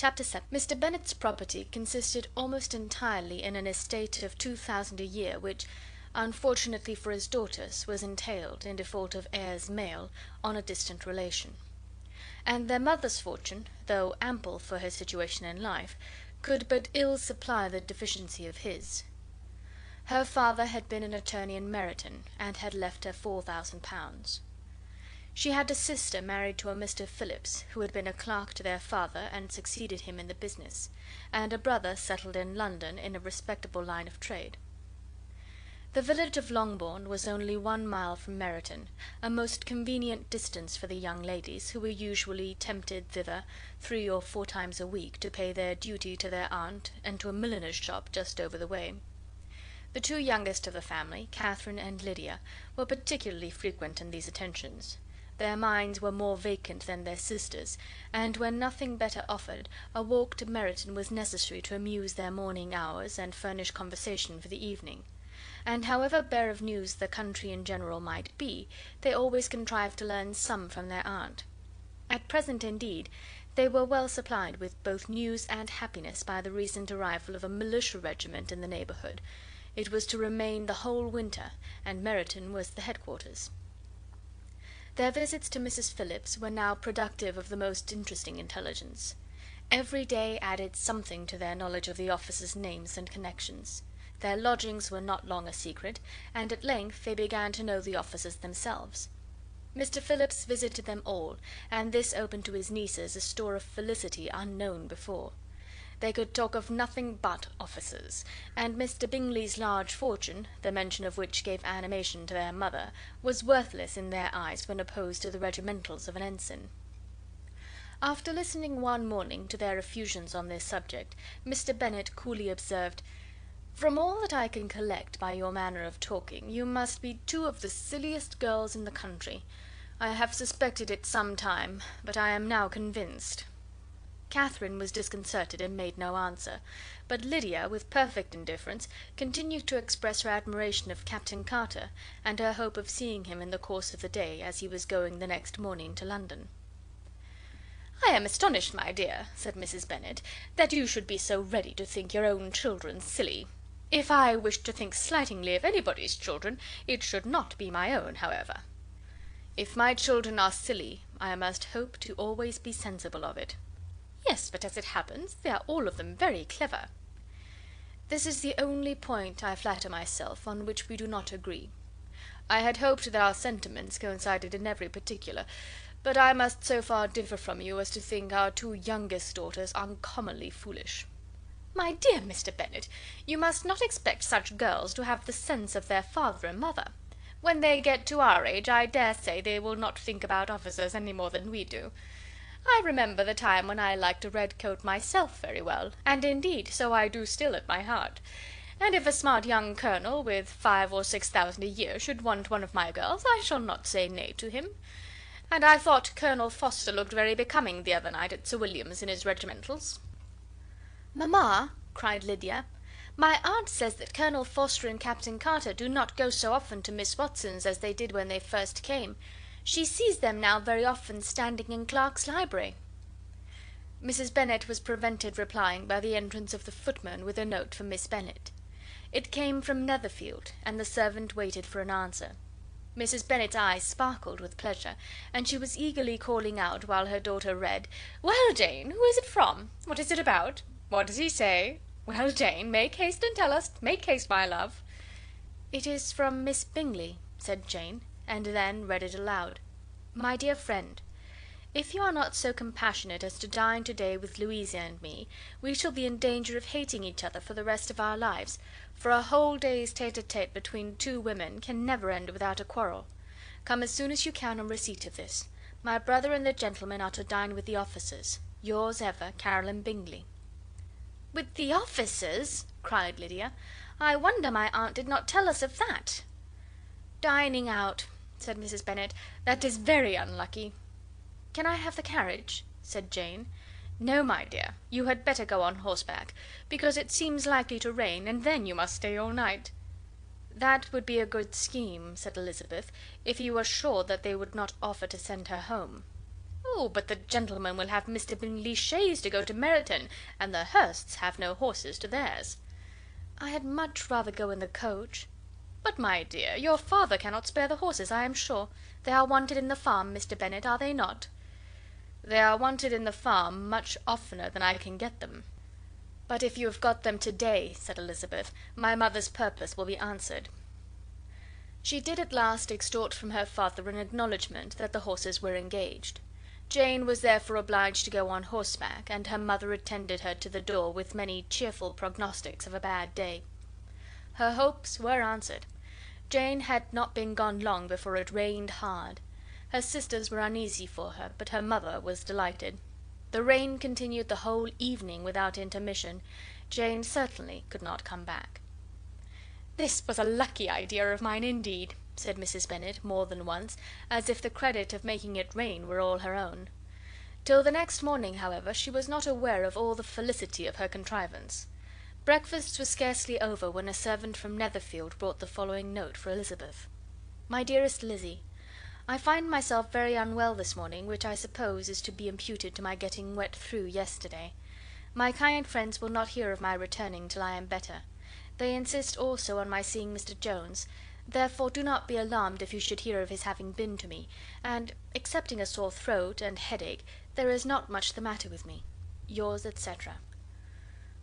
Chapter 7. Mr. Bennet's property consisted almost entirely in an estate of 2,000 a year, which, unfortunately for his daughters, was entailed, in default of heirs male, on a distant relation. And their mother's fortune, though ample for her situation in life, could but ill supply the deficiency of his. Her father had been an attorney in Meryton, and had left her £4,000. She had a sister married to a Mr. Phillips, who had been a clerk to their father and succeeded him in the business, and a brother settled in London in a respectable line of trade. The village of Longbourn was only 1 mile from Meryton, a most convenient distance for the young ladies, who were usually tempted thither 3 or 4 times a week to pay their duty to their aunt and to a milliner's shop just over the way. The 2 youngest of the family, Catherine and Lydia, were particularly frequent in these attentions. Their minds were more vacant than their sisters', and when nothing better offered, a walk to Meryton was necessary to amuse their morning hours and furnish conversation for the evening. And however bare of news the country in general might be, they always contrived to learn some from their aunt. At present, indeed, they were well supplied with both news and happiness by the recent arrival of a militia regiment in the neighbourhood. It was to remain the whole winter, and Meryton was the headquarters. Their visits to Mrs. Phillips were now productive of the most interesting intelligence. Every day added something to their knowledge of the officers' names and connections. Their lodgings were not long a secret, and at length they began to know the officers themselves. Mr. Phillips visited them all, and this opened to his nieces a store of felicity unknown before. They could talk of nothing but officers, and Mr. Bingley's large fortune, the mention of which gave animation to their mother, was worthless in their eyes when opposed to the regimentals of an ensign. After listening one morning to their effusions on this subject, Mr. Bennet coolly observed, "From all that I can collect by your manner of talking, you must be 2 of the silliest girls in the country. I have suspected it some time, but I am now convinced." Catherine was disconcerted and made no answer, but Lydia, with perfect indifference, continued to express her admiration of Captain Carter, and her hope of seeing him in the course of the day, as he was going the next morning to London. "I am astonished, my dear," said Mrs. Bennet, "that you should be so ready to think your own children silly. If I wished to think slightingly of anybody's children, it should not be my own, however. If my children are silly, I must hope to always be sensible of it." "Yes, but as it happens, they are all of them very clever." "This is the only point, I flatter myself, on which we do not agree. I had hoped that our sentiments coincided in every particular, but I must so far differ from you as to think our 2 youngest daughters uncommonly foolish." "My dear Mr. Bennet, you must not expect such girls to have the sense of their father and mother. When they get to our age, I dare say they will not think about officers any more than we do. I remember the time when I liked a red coat myself very well, and indeed so I do still at my heart. And if a smart young colonel, with 5 or 6,000 a year, should want one of my girls, I shall not say nay to him. And I thought Colonel Forster looked very becoming the other night at Sir William's in his regimentals." "Mamma," cried Lydia, "my aunt says that Colonel Forster and Captain Carter do not go so often to Miss Watson's as they did when they first came. She sees them now very often standing in Clark's library." Mrs. Bennet was prevented replying by the entrance of the footman with a note for Miss Bennet. It came from Netherfield, and the servant waited for an answer. Mrs. Bennet's eyes sparkled with pleasure, and she was eagerly calling out, while her daughter read, "Well, Jane, who is it from? What is it about? What does he say? Well, Jane, make haste and tell us. Make haste, my love." "It is from Miss Bingley," said Jane, and then read it aloud. "My dear friend, if you are not so compassionate as to dine to-day with Louisa and me, we shall be in danger of hating each other for the rest of our lives, for a whole day's tete-a-tete between 2 women can never end without a quarrel. Come as soon as you can on receipt of this. My brother and the gentlemen are to dine with the officers. Yours ever, Caroline Bingley." "With the officers!" cried Lydia. "I wonder my aunt did not tell us of that." "Dining out," said Mrs. Bennet. "That is very unlucky." "Can I have the carriage?" said Jane. "No, my dear, you had better go on horseback, because it seems likely to rain, and then you must stay all night." "That would be a good scheme," said Elizabeth, "if you were sure that they would not offer to send her home." "Oh, but the gentlemen will have Mr. Bingley's chaise to go to Meryton, and the Hursts have no horses to theirs." "I had much rather go in the coach." "But, my dear, your father cannot spare the horses, I am sure. They are wanted in the farm, Mr. Bennet, are they not?" "They are wanted in the farm much oftener than I can get them." "But if you have got them to-day," said Elizabeth, "my mother's purpose will be answered." She did at last extort from her father an acknowledgment that the horses were engaged. Jane was therefore obliged to go on horseback, and her mother attended her to the door with many cheerful prognostics of a bad day. Her hopes were answered. Jane had not been gone long before it rained hard. Her sisters were uneasy for her, but her mother was delighted. The rain continued the whole evening without intermission. Jane certainly could not come back. "This was a lucky idea of mine, indeed," said Mrs. Bennet more than once, as if the credit of making it rain were all her own. Till the next morning, however, she was not aware of all the felicity of her contrivance. Breakfast was scarcely over when a servant from Netherfield brought the following note for Elizabeth. "My dearest Lizzy, I find myself very unwell this morning, which I suppose is to be imputed to my getting wet through yesterday. My kind friends will not hear of my returning till I am better. They insist also on my seeing Mr. Jones, therefore do not be alarmed if you should hear of his having been to me, and, excepting a sore throat and headache, there is not much the matter with me. Yours, etc."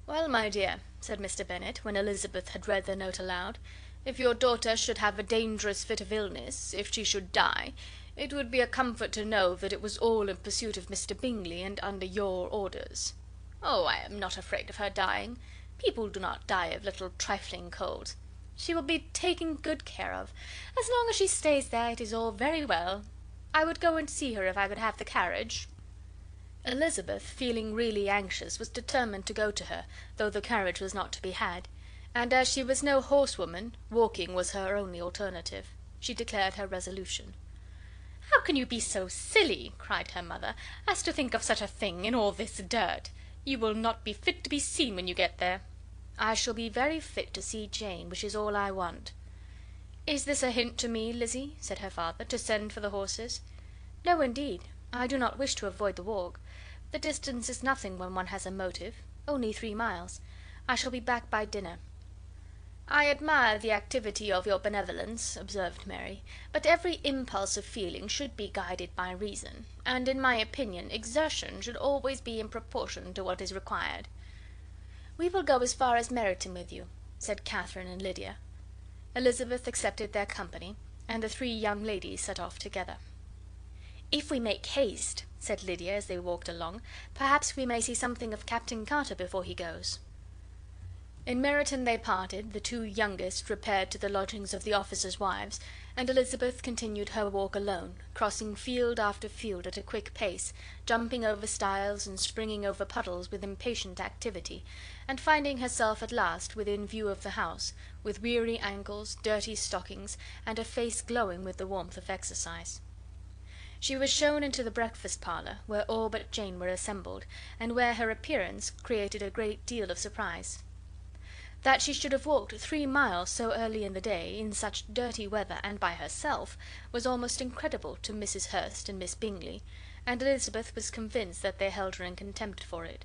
"Well, my dear," said Mr. Bennet, when Elizabeth had read the note aloud, "if your daughter should have a dangerous fit of illness, if she should die, it would be a comfort to know that it was all in pursuit of Mr. Bingley, and under your orders." "Oh, I am not afraid of her dying. People do not die of little trifling colds. She will be taken good care of. As long as she stays there, it is all very well. I would go and see her if I could have the carriage." Elizabeth, feeling really anxious, was determined to go to her, though the carriage was not to be had, and as she was no horsewoman, walking was her only alternative. She declared her resolution. "How can you be so silly," cried her mother, "as to think of such a thing, in all this dirt? You will not be fit to be seen when you get there." "I shall be very fit to see Jane, which is all I want." "Is this a hint to me, Lizzy," said her father, "to send for the horses?" "No, indeed. I do not wish to avoid the walk. The distance is nothing when one has a motive. Only 3 miles. I shall be back by dinner." "I admire the activity of your benevolence," observed Mary, "but every impulse of feeling should be guided by reason, and, in my opinion, exertion should always be in proportion to what is required." "We will go as far as Meryton with you," said Catherine and Lydia. Elizabeth accepted their company, and the 3 young ladies set off together. "If we make haste," said Lydia, as they walked along, "perhaps we may see something of Captain Carter before he goes." In Meryton they parted, the 2 youngest repaired to the lodgings of the officers' wives, and Elizabeth continued her walk alone, crossing field after field at a quick pace, jumping over stiles and springing over puddles with impatient activity, and finding herself at last within view of the house, with weary ankles, dirty stockings, and a face glowing with the warmth of exercise. She was shown into the breakfast parlour, where all but Jane were assembled, and where her appearance created a great deal of surprise. That she should have walked 3 miles so early in the day, in such dirty weather, and by herself, was almost incredible to Mrs. Hurst and Miss Bingley, and Elizabeth was convinced that they held her in contempt for it.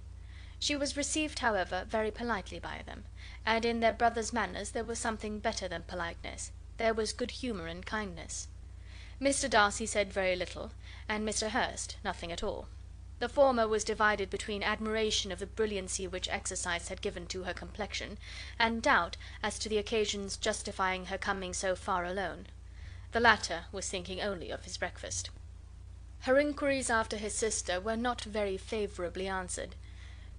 She was received, however, very politely by them, and in their brother's manners there was something better than politeness. There was good humour and kindness. Mr. Darcy said very little, and Mr. Hurst nothing at all. The former was divided between admiration of the brilliancy which exercise had given to her complexion, and doubt as to the occasions justifying her coming so far alone. The latter was thinking only of his breakfast. Her inquiries after his sister were not very favourably answered.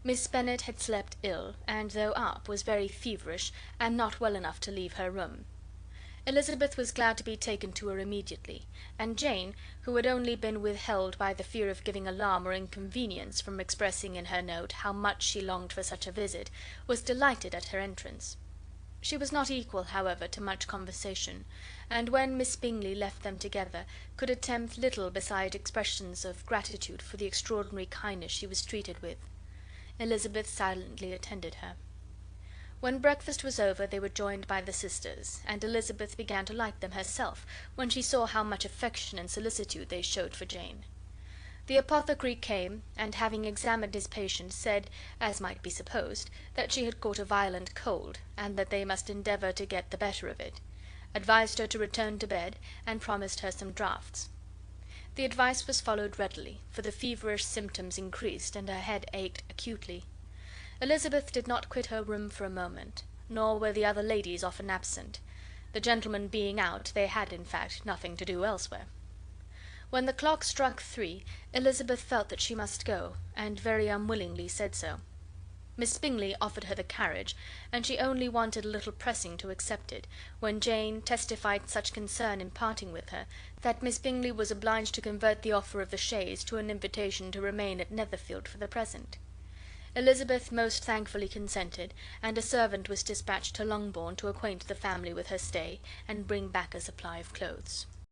Miss Bennet had slept ill, and though up, was very feverish, and not well enough to leave her room. Elizabeth was glad to be taken to her immediately, and Jane, who had only been withheld by the fear of giving alarm or inconvenience from expressing in her note how much she longed for such a visit, was delighted at her entrance. She was not equal, however, to much conversation, and when Miss Bingley left them together, could attempt little beside expressions of gratitude for the extraordinary kindness she was treated with. Elizabeth silently attended her. When breakfast was over they were joined by the sisters, and Elizabeth began to like them herself when she saw how much affection and solicitude they showed for Jane. The apothecary came, and having examined his patient, said, as might be supposed, that she had caught a violent cold, and that they must endeavour to get the better of it, advised her to return to bed, and promised her some draughts. The advice was followed readily, for the feverish symptoms increased, and her head ached acutely. Elizabeth did not quit her room for a moment, nor were the other ladies often absent. The gentlemen being out, they had, in fact, nothing to do elsewhere. When the clock struck 3, Elizabeth felt that she must go, and very unwillingly said so. Miss Bingley offered her the carriage, and she only wanted a little pressing to accept it, when Jane testified such concern in parting with her, that Miss Bingley was obliged to convert the offer of the chaise to an invitation to remain at Netherfield for the present. Elizabeth most thankfully consented, and a servant was dispatched to Longbourn to acquaint the family with her stay, and bring back a supply of clothes.